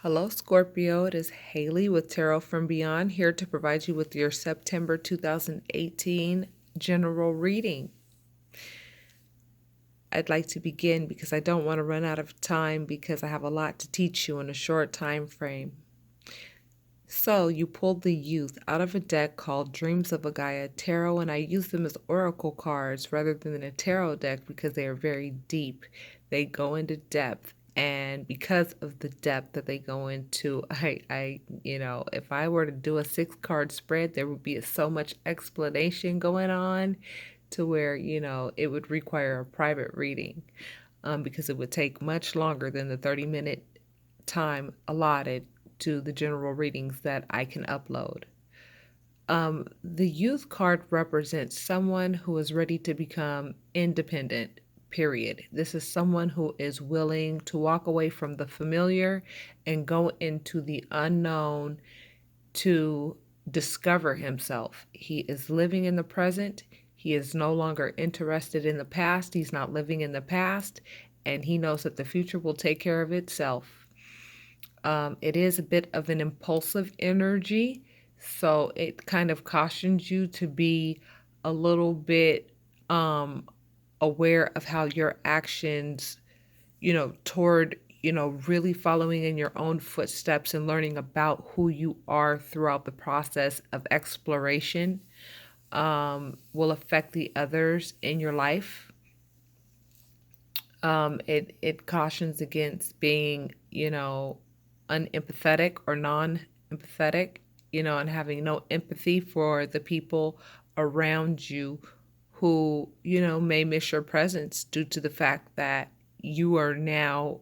Hello, Scorpio. It is Haley with Tarot from Beyond, here to provide you with your September 2018 general reading. I'd like to begin because I don't want to run out of time because I have a lot to teach you in a short time frame. So, you pulled the Youth out of a deck called Dreams of a Gaia Tarot, and I use them as oracle cards rather than a tarot deck because they are very deep. They go into depth. And because of the depth that they go into, if I were to do a 6-card spread, there would be so much explanation going on to where, it would require a private reading because it would take much longer than the 30-minute time allotted to the general readings that I can upload. The Youth card represents someone who is ready to become independent. Period. This is someone who is willing to walk away from the familiar and go into the unknown to discover himself. He is living in the present. He is no longer interested in the past. He's not living in the past, and he knows that the future will take care of itself. It is a bit of an impulsive energy, so it kind of cautions you to be a little bit aware of how your actions, toward, really following in your own footsteps and learning about who you are throughout the process of exploration will affect the others in your life. It cautions against being, unempathetic or non-empathetic, and having no empathy for the people around you who, may miss your presence due to the fact that you are now,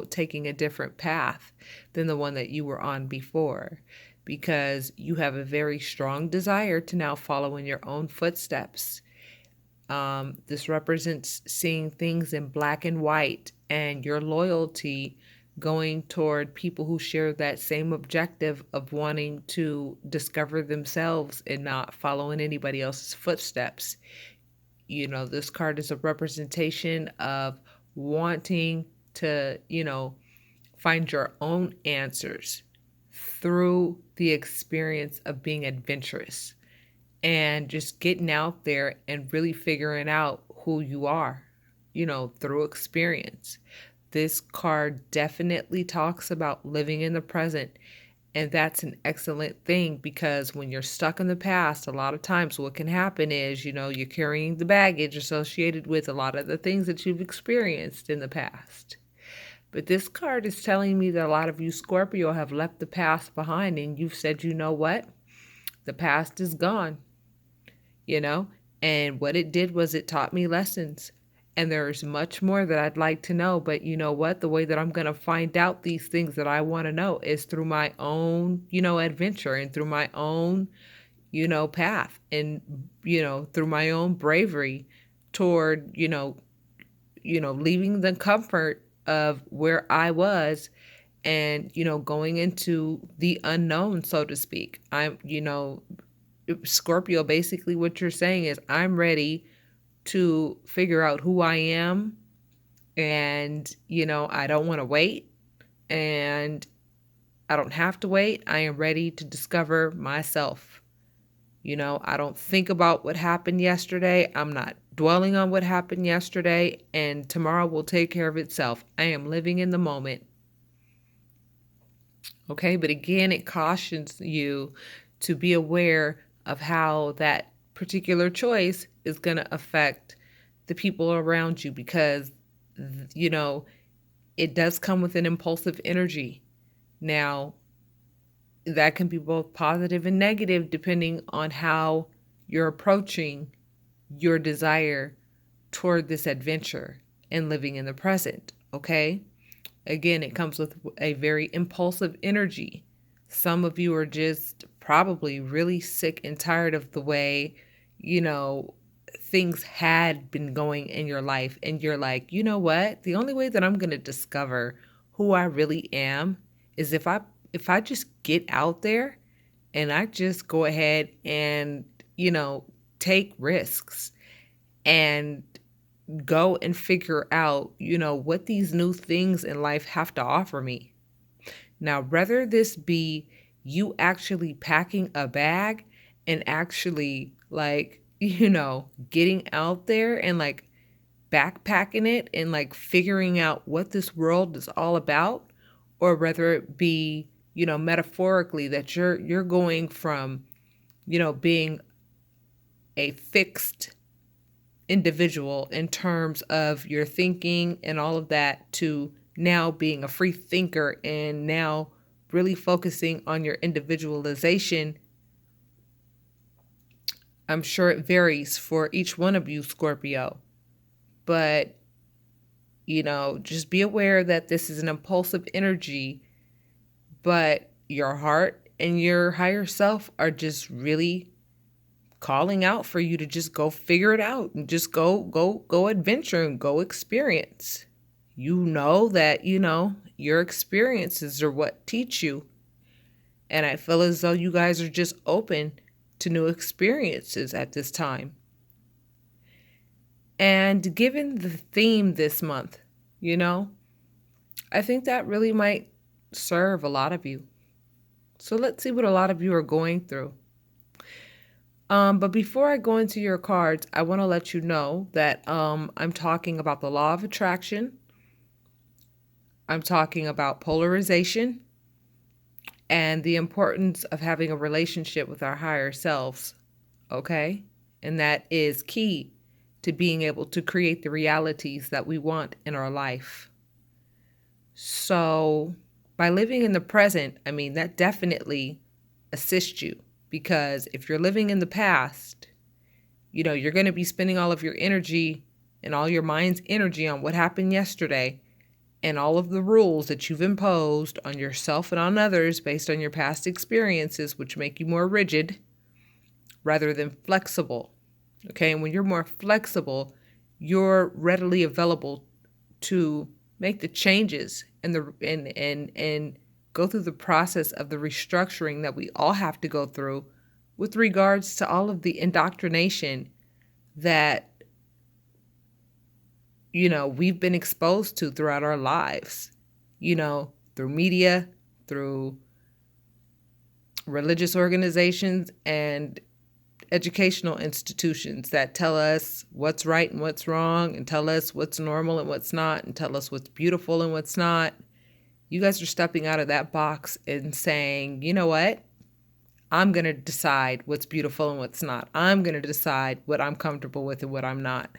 taking a different path than the one that you were on before, because you have a very strong desire to now follow in your own footsteps. This represents seeing things in black and white and your loyalty going toward people who share that same objective of wanting to discover themselves and not following anybody else's footsteps. This card is a representation of wanting to, find your own answers through the experience of being adventurous and just getting out there and really figuring out who you are, through experience. This card definitely talks about living in the present. And that's an excellent thing, because when you're stuck in the past, a lot of times what can happen is, you're carrying the baggage associated with a lot of the things that you've experienced in the past. But this card is telling me that a lot of you Scorpio have left the past behind and you've said, you know what? The past is gone, and what it did was it taught me lessons. And there's much more that I'd like to know. But you know what? The way that I'm going to find out these things that I want to know is through my own, adventure and through my own, path and, through my own bravery toward, leaving the comfort of where I was and, going into the unknown, so to speak. Scorpio, basically what you're saying is I'm ready to figure out who I am, and I don't want to wait, and I don't have to wait. I am ready to discover myself. I don't think about what happened yesterday. I'm not dwelling on what happened yesterday, and tomorrow will take care of itself. I am living in the moment. Okay, but again, it cautions you to be aware of how that particular choice is going to affect the people around you, because it does come with an impulsive energy. Now, that can be both positive and negative depending on how you're approaching your desire toward this adventure and living in the present. Okay, again, it comes with a very impulsive energy. Some of you are just probably really sick and tired of the way, things had been going in your life. And you're like, you know what? The only way that I'm going to discover who I really am is if I just get out there and I just go ahead and, take risks and go and figure out, what these new things in life have to offer me. Now, whether this be you actually packing a bag and actually like, getting out there and like backpacking it and like figuring out what this world is all about, or whether it be, metaphorically that you're going from, being a fixed individual in terms of your thinking and all of that to now being a free thinker and now really focusing on your individualization. I'm sure it varies for each one of you, Scorpio, but just be aware that this is an impulsive energy, but your heart and your higher self are just really calling out for you to just go figure it out and just go adventure and go experience. You know that, your experiences are what teach you. And I feel as though you guys are just open to new experiences at this time. And given the theme this month, I think that really might serve a lot of you. So let's see what a lot of you are going through. But before I go into your cards, I want to let you know that I'm talking about the law of attraction. I'm talking about polarization and the importance of having a relationship with our higher selves, okay? And that is key to being able to create the realities that we want in our life. So by living in the present, that definitely assists you. Because if you're living in the past, you're going to be spending all of your energy and all your mind's energy on what happened yesterday and all of the rules that you've imposed on yourself and on others based on your past experiences, which make you more rigid rather than flexible. Okay, and when you're more flexible, you're readily available to make the changes and go through the process of the restructuring that we all have to go through with regards to all of the indoctrination that, we've been exposed to throughout our lives, through media, through religious organizations and educational institutions that tell us what's right and what's wrong and tell us what's normal and what's not and tell us what's beautiful and what's not. You guys are stepping out of that box and saying, you know what? I'm going to decide what's beautiful and what's not. I'm going to decide what I'm comfortable with and what I'm not.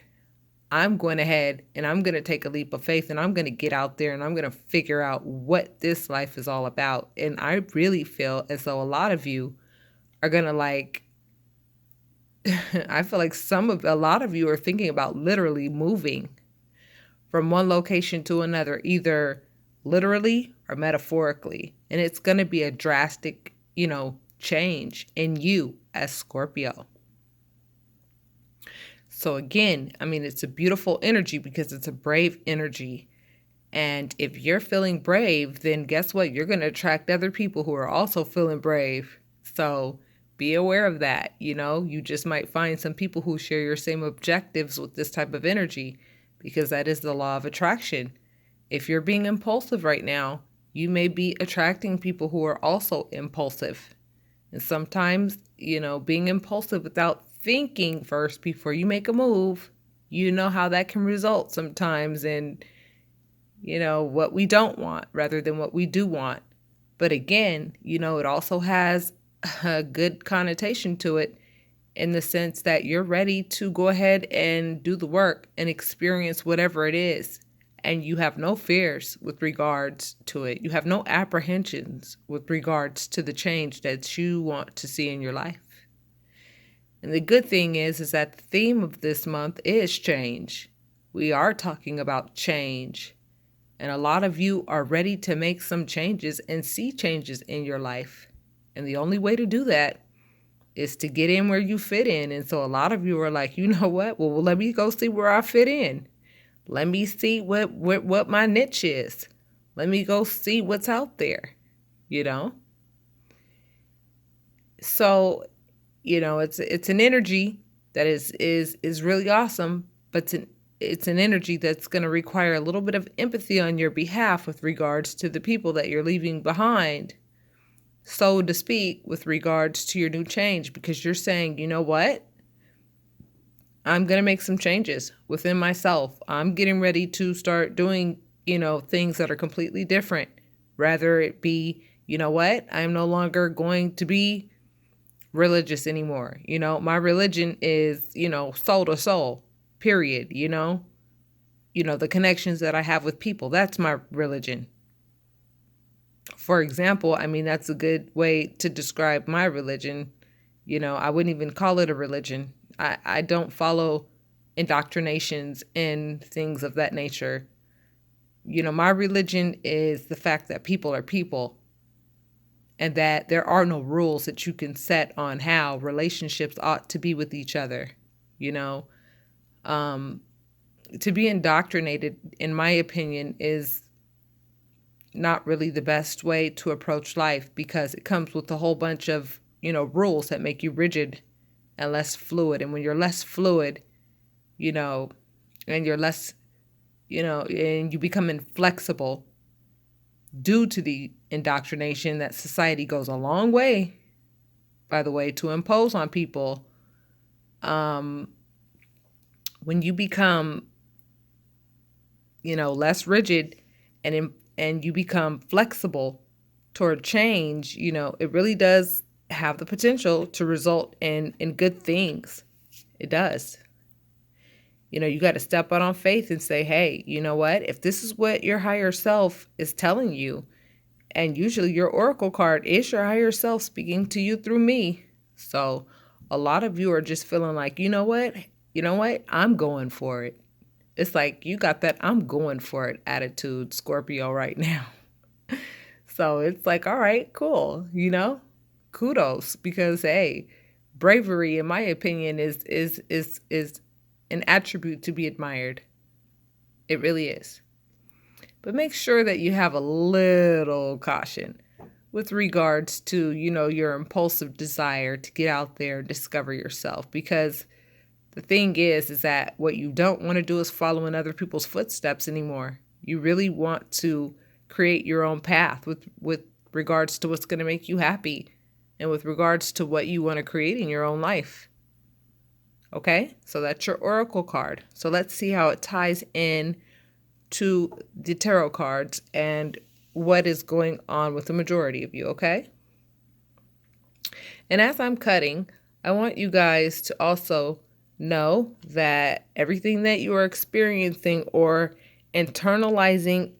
I'm going ahead and I'm going to take a leap of faith and I'm going to get out there and I'm going to figure out what this life is all about. And I really feel as though a lot of you are going to I feel like a lot of you are thinking about literally moving from one location to another, either literally or metaphorically. And it's going to be a drastic, change in you as Scorpio. So again, it's a beautiful energy because it's a brave energy. And if you're feeling brave, then guess what? You're going to attract other people who are also feeling brave. So be aware of that. You just might find some people who share your same objectives with this type of energy because that is the law of attraction. If you're being impulsive right now, you may be attracting people who are also impulsive. And sometimes, being impulsive without thinking first before you make a move, how that can result sometimes in, what we don't want rather than what we do want. But again, it also has a good connotation to it in the sense that you're ready to go ahead and do the work and experience whatever it is. And you have no fears with regards to it. You have no apprehensions with regards to the change that you want to see in your life. And the good thing is that the theme of this month is change. We are talking about change. And a lot of you are ready to make some changes and see changes in your life. And the only way to do that is to get in where you fit in. And so a lot of you are like, you know what? Well, let me go see where I fit in. Let me see what my niche is. Let me go see what's out there, So, it's an energy that is really awesome, but it's an energy that's going to require a little bit of empathy on your behalf with regards to the people that you're leaving behind, so to speak, with regards to your new change, because you're saying, you know what? I'm going to make some changes within myself. I'm getting ready to start doing, things that are completely different. Rather it be, you know what? I'm no longer going to be religious anymore. My religion is, soul to soul, period. The connections that I have with people, that's my religion. For example, that's a good way to describe my religion. I wouldn't even call it a religion. I don't follow indoctrinations and things of that nature. My religion is the fact that people are people, and that there are no rules that you can set on how relationships ought to be with each other. To be indoctrinated, in my opinion, is not really the best way to approach life, because it comes with a whole bunch of, rules that make you rigid and less fluid. And when you're less fluid, and you're less, and you become inflexible due to the indoctrination that society goes a long way, by the way, to impose on people. When you become, less rigid and you become flexible toward change, it really does have the potential to result in good things. It does. You got to step out on faith and say, hey, you know what? If this is what your higher self is telling you, and usually your oracle card is your higher self speaking to you through me. So a lot of you are just feeling like, you know what? I'm going for it. It's like you got that I'm going for it attitude, Scorpio, right now. So it's like, all right, cool. Kudos, because hey, bravery, in my opinion, is an attribute to be admired. It really is. But make sure that you have a little caution with regards to, your impulsive desire to get out there and discover yourself. Because the thing is that what you don't want to do is follow in other people's footsteps anymore. You really want to create your own path with regards to what's going to make you happy, and with regards to what you want to create in your own life. Okay, so that's your oracle card. So let's see how it ties in to the tarot cards and what is going on with the majority of you, okay? And as I'm cutting, I want you guys to also know that everything that you are experiencing or internalizing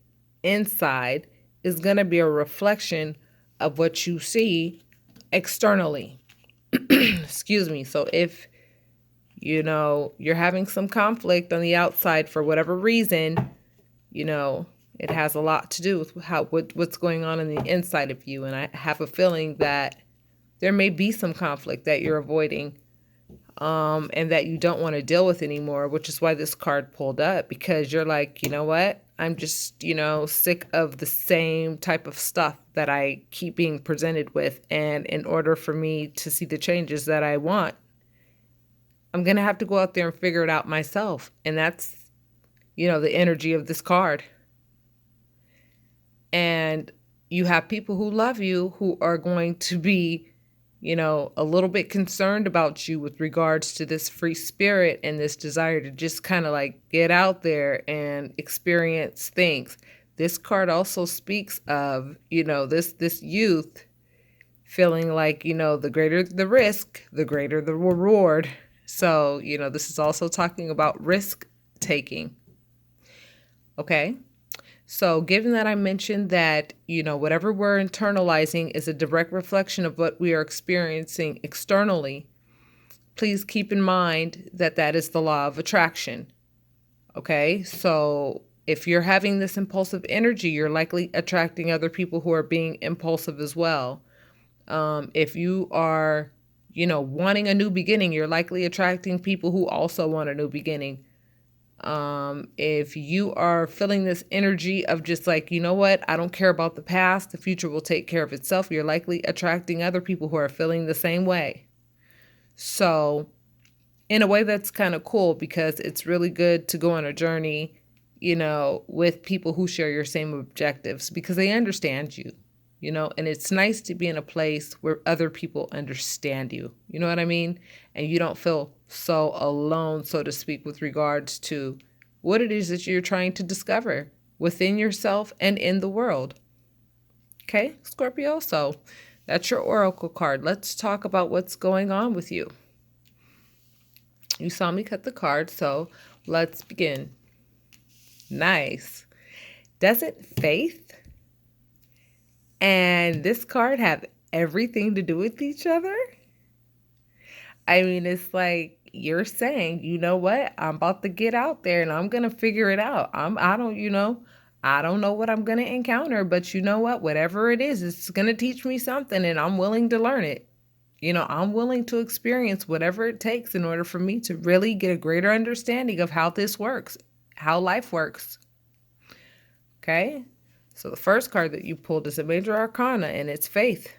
inside is going to be a reflection of what you see externally. Excuse me. So if you're having some conflict on the outside for whatever reason, it has a lot to do with what's going on the inside of you. And I have a feeling that there may be some conflict that you're avoiding, and that you don't want to deal with anymore, which is why this card pulled up, because you're like, you know what? I'm just, sick of the same type of stuff that I keep being presented with. And in order for me to see the changes that I want, I'm going to have to go out there and figure it out myself. And that's, the energy of this card. And you have people who love you who are going to be, a little bit concerned about you with regards to this free spirit and this desire to just kind of like get out there and experience things. This card also speaks of, this youth feeling like, the greater the risk, the greater the reward. So, this is also talking about risk taking. Okay. So given that I mentioned that, whatever we're internalizing is a direct reflection of what we are experiencing externally, please keep in mind that that is the law of attraction. Okay. So if you're having this impulsive energy, you're likely attracting other people who are being impulsive as well. If you are, wanting a new beginning, you're likely attracting people who also want a new beginning. If you are feeling this energy of just like, you know what, I don't care about the past, the future will take care of itself, you're likely attracting other people who are feeling the same way. So in a way that's kind of cool because it's really good to go on a journey, with people who share your same objectives because they understand you, and it's nice to be in a place where other people understand you. You know what I mean? And you don't feel so alone, so to speak, with regards to what it is that you're trying to discover within yourself and in the world. Okay, Scorpio? So that's your oracle card. Let's talk about what's going on with you. You saw me cut the card, so let's begin. Nice. Doesn't faith and this card have everything to do with each other? I mean, it's like you're saying, you know what? I'm about to get out there and I'm going to figure it out. I don't know what I'm going to encounter, but you know what? Whatever it is, it's going to teach me something and I'm willing to learn it. I'm willing to experience whatever it takes in order for me to really get a greater understanding of how this works, how life works. Okay? So the first card that you pulled is a major arcana, and it's faith.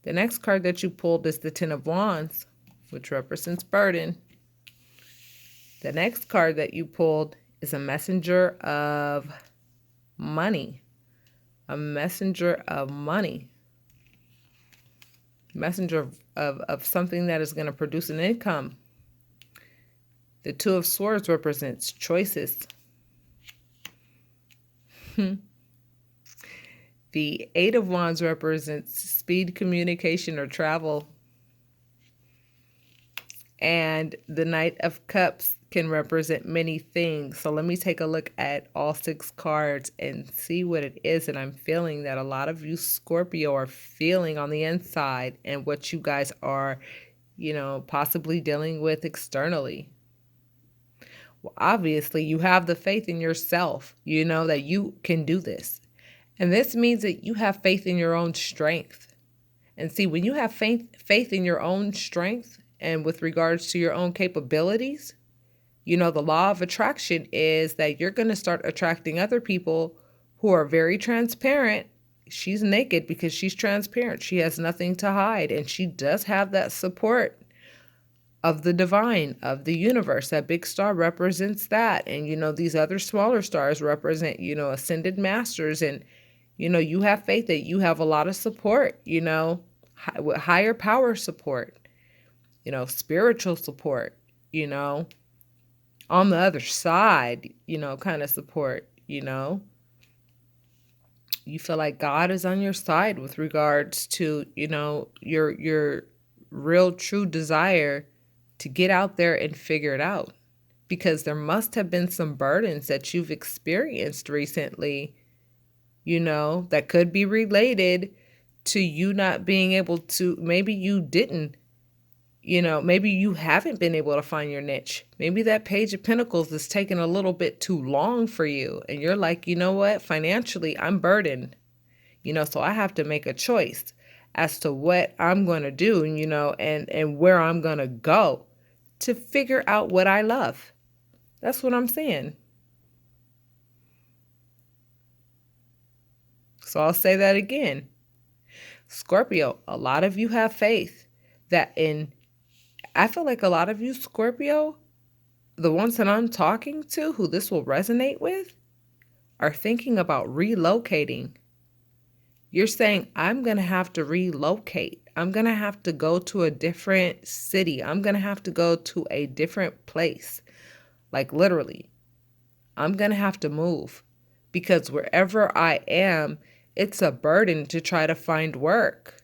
The next card that you pulled is the Ten of Wands, which represents burden. The next card that you pulled is a messenger of money. A messenger of money. Messenger of something that is going to produce an income. The Two of Swords represents choices. The Eight of Wands represents speed, communication, or travel. And the Knight of Cups can represent many things. So let me take a look at all 6 cards and see what it is that I'm feeling that a lot of you Scorpio are feeling on the inside and what you guys are, possibly dealing with externally. Well, obviously, you have the faith in yourself, that you can do this. And this means that you have faith in your own strength. And see, when you have faith in your own strength and with regards to your own capabilities, the law of attraction is that you're going to start attracting other people who are very transparent. She's naked because she's transparent. She has nothing to hide. And she does have that support of the divine, of the universe. That big star represents that. And, these other smaller stars represent, ascended masters. And, you have faith that you have a lot of support, higher power support, spiritual support, on the other side, kind of support, you feel like God is on your side with regards to, your real true desire to get out there and figure it out, because there must have been some burdens that you've experienced recently, that could be related to you not being able to, maybe you didn't, maybe you haven't been able to find your niche. Maybe that Page of Pentacles is taking a little bit too long for you. And you're like, you know what? Financially, I'm burdened, so I have to make a choice as to what I'm going to do, and where I'm going to go to figure out what I love. That's what I'm saying. So I'll say that again. Scorpio, a lot of you have faith that I feel like a lot of you Scorpio, the ones that I'm talking to who this will resonate with, are thinking about relocating. You're saying, I'm going to have to relocate. I'm going to have to go to a different city. I'm going to have to go to a different place. Like literally, I'm going to have to move because wherever I am, it's a burden to try to find work.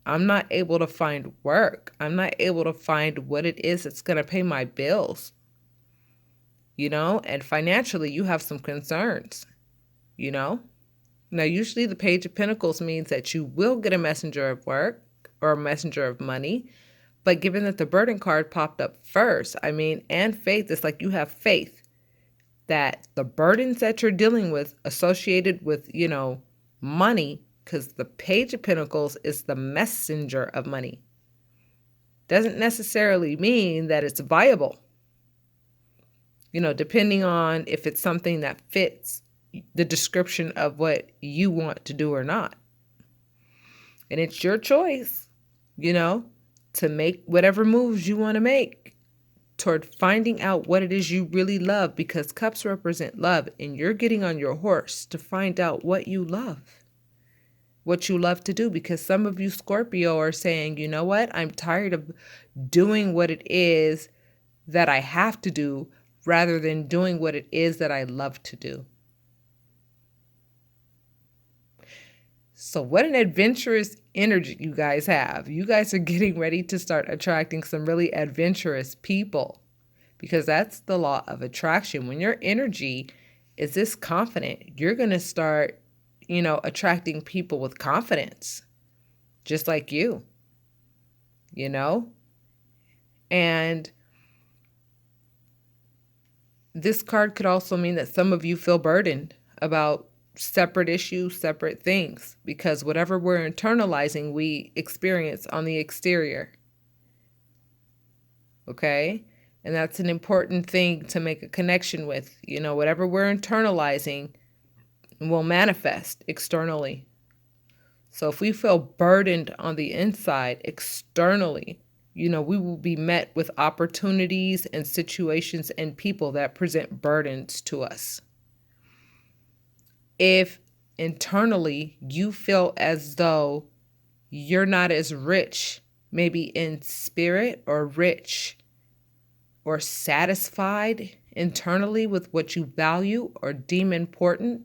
I'm not able to find work. I'm not able to find what it is that's going to pay my bills. And financially, you have some concerns, Now, usually the Page of Pentacles means that you will get a messenger of work or a messenger of money. But given that the burden card popped up first, and faith, it's like you have faith that the burdens that you're dealing with associated with, money, because the Page of Pentacles is the messenger of money, doesn't necessarily mean that it's viable. Depending on if it's something that fits the description of what you want to do or not. And it's your choice, to make whatever moves you want to make toward finding out what it is you really love, because cups represent love, and you're getting on your horse to find out what you love to do. Because some of you Scorpio are saying, you know what, I'm tired of doing what it is that I have to do rather than doing what it is that I love to do. So what an adventurous energy you guys have. You guys are getting ready to start attracting some really adventurous people, because that's the law of attraction. When your energy is this confident, you're going to start, attracting people with confidence, just like you, And this card could also mean that some of you feel burdened about separate issues, separate things, because whatever we're internalizing, we experience on the exterior. Okay? And that's an important thing to make a connection with. Whatever we're internalizing will manifest externally. So if we feel burdened on the inside, externally, we will be met with opportunities and situations and people that present burdens to us. If internally you feel as though you're not as rich, maybe in spirit, or rich or satisfied internally with what you value or deem important,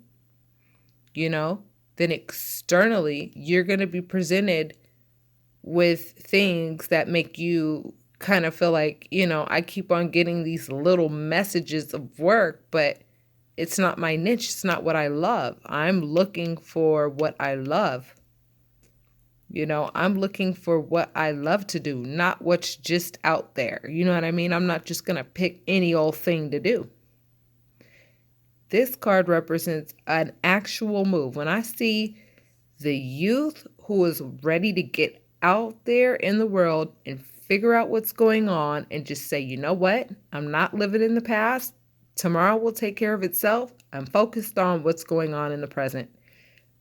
then externally you're going to be presented with things that make you kind of feel like, I keep on getting these little messages of work, but it's not my niche. It's not what I love. I'm looking for what I love. I'm looking for what I love to do, not what's just out there. You know what I mean? I'm not just going to pick any old thing to do. This card represents an actual move. When I see the youth who is ready to get out there in the world and figure out what's going on and just say, you know what? I'm not living in the past. Tomorrow will take care of itself. I'm focused on what's going on in the present.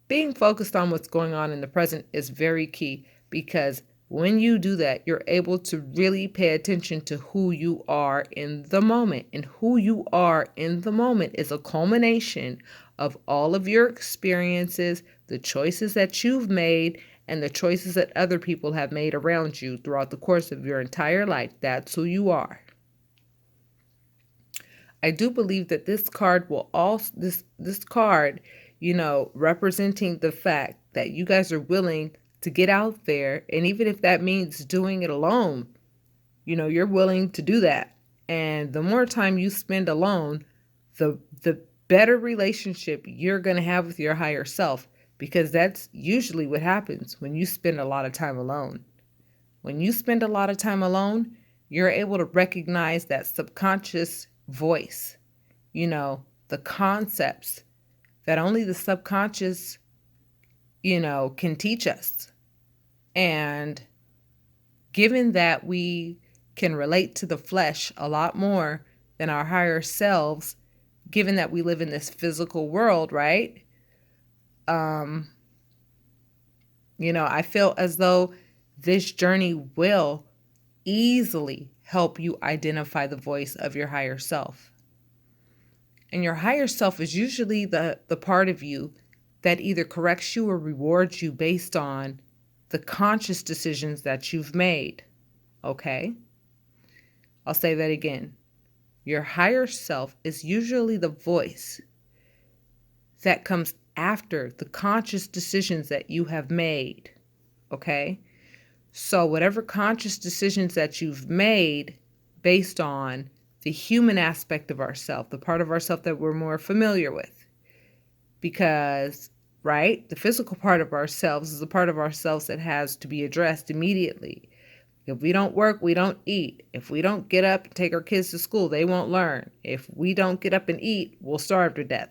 Being focused on what's going on in the present is very key, because when you do that, you're able to really pay attention to who you are in the moment. And who you are in the moment is a culmination of all of your experiences, the choices that you've made, and the choices that other people have made around you throughout the course of your entire life. That's who you are. I do believe that this card will also, this card, representing the fact that you guys are willing to get out there. And even if that means doing it alone, you're willing to do that. And the more time you spend alone, the better relationship you're going to have with your higher self, because that's usually what happens when you spend a lot of time alone. When you spend a lot of time alone, you're able to recognize that subconscious voice, the concepts that only the subconscious, can teach us. And given that we can relate to the flesh a lot more than our higher selves, given that we live in this physical world, right? I feel as though this journey will easily help you identify the voice of your higher self. And your higher self is usually the part of you that either corrects you or rewards you based on the conscious decisions that you've made. Okay? I'll say that again. Your higher self is usually the voice that comes after the conscious decisions that you have made. Okay? So whatever conscious decisions that you've made based on the human aspect of ourself, the part of ourself that we're more familiar with. Because, right, the physical part of ourselves is a part of ourselves that has to be addressed immediately. If we don't work, we don't eat. If we don't get up and take our kids to school, they won't learn. If we don't get up and eat, we'll starve to death.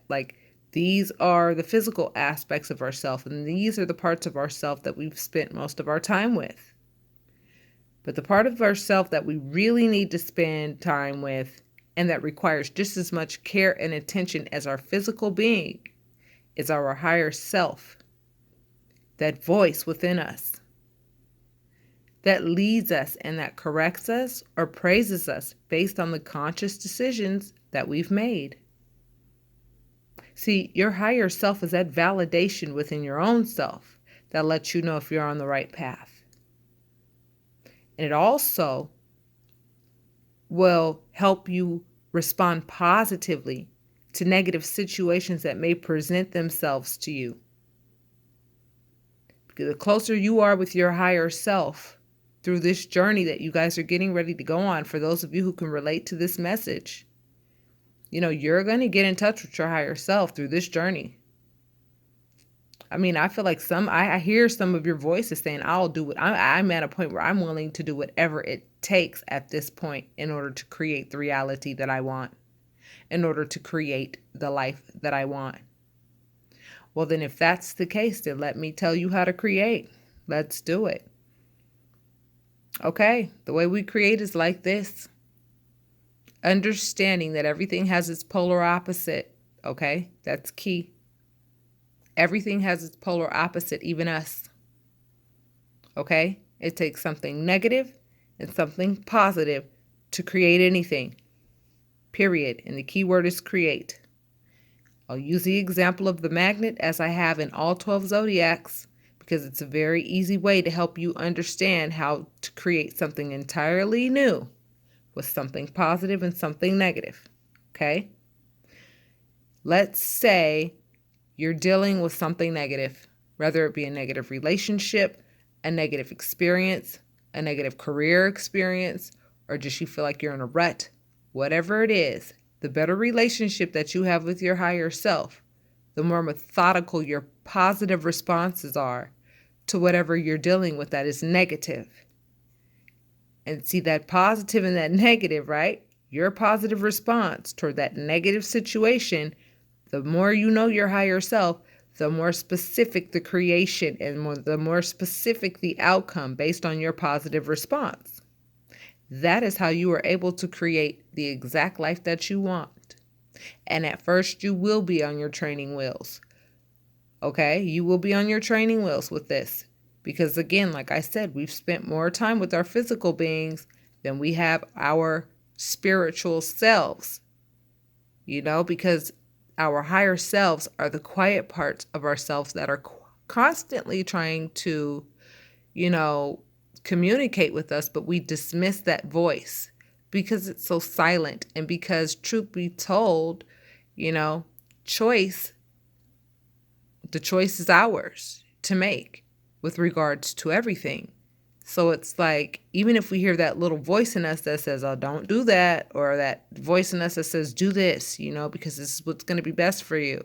These are the physical aspects of ourself, and these are the parts of ourself that we've spent most of our time with. But the part of ourself that we really need to spend time with, and that requires just as much care and attention as our physical being, is our higher self, that voice within us. that leads us and that corrects us or praises us based on the conscious decisions that we've made. See, your higher self is that validation within your own self that lets you know if you're on the right path. And it also will help you respond positively to negative situations that may present themselves to you. Because the closer you are with your higher self through this journey that you guys are getting ready to go on, for those of you who can relate to this message, you're going to get in touch with your higher self through this journey. I mean, I feel like I hear some of your voices saying, I'll do it. I'm at a point where I'm willing to do whatever it takes at this point in order to create the reality that I want, in order to create the life that I want. Well, then if that's the case, then let me tell you how to create. Let's do it. Okay, the way we create is like this. Understanding that everything has its polar opposite. Okay, that's key. Everything has its polar opposite, even us. Okay, it takes something negative and something positive to create anything. Period. And the key word is create. I'll use the example of the magnet as I have in all 12 zodiacs, because it's a very easy way to help you understand how to create something entirely new with something positive and something negative. Okay? Let's say you're dealing with something negative, whether it be a negative relationship, a negative experience, a negative career experience, or just you feel like you're in a rut. Whatever it is, the better relationship that you have with your higher self, the more methodical your positive responses are to whatever you're dealing with that is negative. And see, that positive and that negative, right? Your positive response toward that negative situation, the more you know your higher self, the more specific the creation and the more specific the outcome based on your positive response. That is how you are able to create the exact life that you want. And at first, you will be on your training wheels. Okay? You will be on your training wheels with this. Because again, like I said, we've spent more time with our physical beings than we have our spiritual selves. Because our higher selves are the quiet parts of ourselves that are constantly trying to, communicate with us, but we dismiss that voice because it's so silent. And because, truth be told, the choice is ours to make with regards to everything. So it's like, even if we hear that little voice in us that says, oh, don't do that, or that voice in us that says, do this, because this is what's going to be best for you.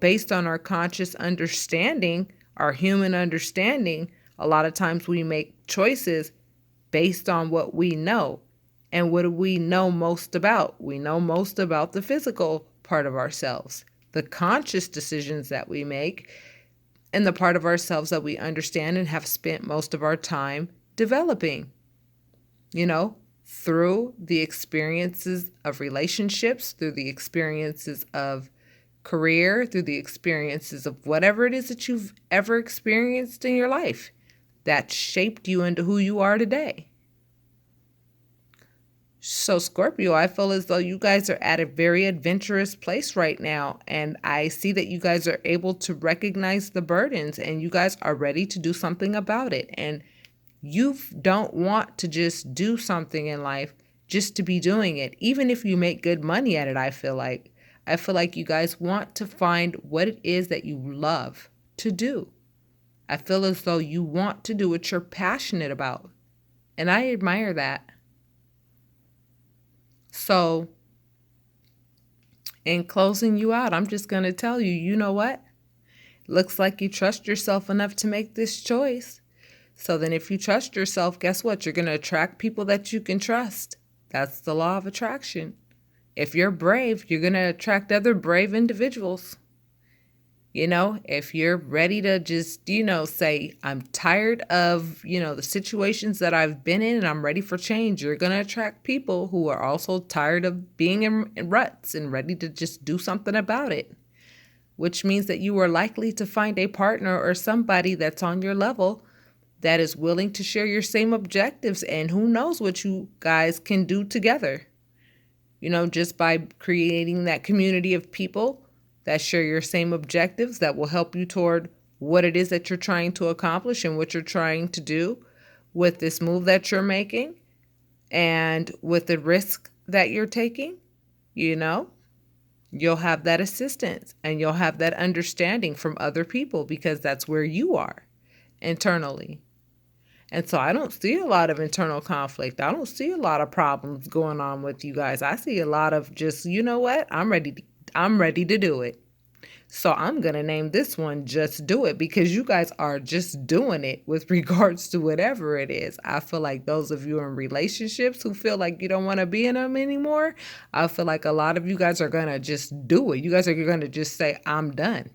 Based on our conscious understanding, our human understanding, a lot of times we make choices based on what we know. And what do we know most about? We know most about the physical part of ourselves, the conscious decisions that we make, and the part of ourselves that we understand and have spent most of our time developing, through the experiences of relationships, through the experiences of career, through the experiences of whatever it is that you've ever experienced in your life that shaped you into who you are today. So Scorpio, I feel as though you guys are at a very adventurous place right now. And I see that you guys are able to recognize the burdens and you guys are ready to do something about it. And you don't want to just do something in life just to be doing it. Even if you make good money at it, I feel like you guys want to find what it is that you love to do. I feel as though you want to do what you're passionate about. And I admire that. So, in closing you out, I'm just going to tell you, you know what? Looks like you trust yourself enough to make this choice. So then if you trust yourself, guess what? You're going to attract people that you can trust. That's the law of attraction. If you're brave, you're going to attract other brave individuals. If you're ready to just, say, I'm tired of, the situations that I've been in and I'm ready for change, you're going to attract people who are also tired of being in ruts and ready to just do something about it, which means that you are likely to find a partner or somebody that's on your level that is willing to share your same objectives, and who knows what you guys can do together. Just by creating that community of people that share your same objectives that will help you toward what it is that you're trying to accomplish and what you're trying to do with this move that you're making and with the risk that you're taking, you'll have that assistance and you'll have that understanding from other people because that's where you are internally. And so I don't see a lot of internal conflict. I don't see a lot of problems going on with you guys. I see a lot of just, you know what? I'm ready to do it. So I'm going to name this one Just Do It, because you guys are just doing it with regards to whatever it is. I feel like those of you in relationships who feel like you don't want to be in them anymore, I feel like a lot of you guys are going to just do it. You guys are going to just say, I'm done.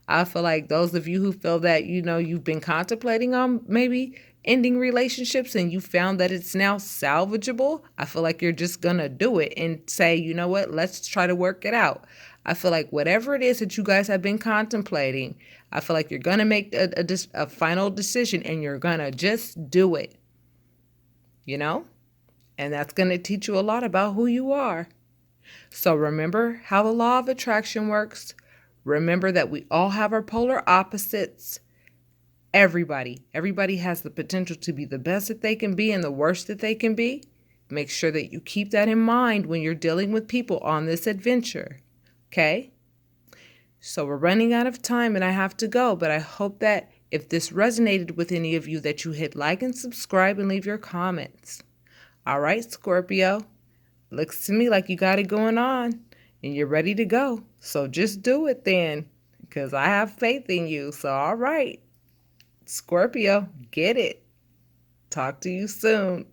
I feel like those of you who feel that, you've been contemplating on maybe ending relationships and you found that it's now salvageable, I feel like you're just going to do it and say, you know what, let's try to work it out. I feel like whatever it is that you guys have been contemplating, I feel like you're going to make a final decision and you're going to just do it, and that's going to teach you a lot about who you are. So remember how the law of attraction works. Remember that we all have our polar opposites. Everybody has the potential to be the best that they can be and the worst that they can be. Make sure that you keep that in mind when you're dealing with people on this adventure. Okay? So we're running out of time and I have to go, but I hope that if this resonated with any of you, that you hit like and subscribe and leave your comments. All right, Scorpio. Looks to me like you got it going on and you're ready to go. So just do it then, because I have faith in you. So all right, Scorpio, get it. Talk to you soon.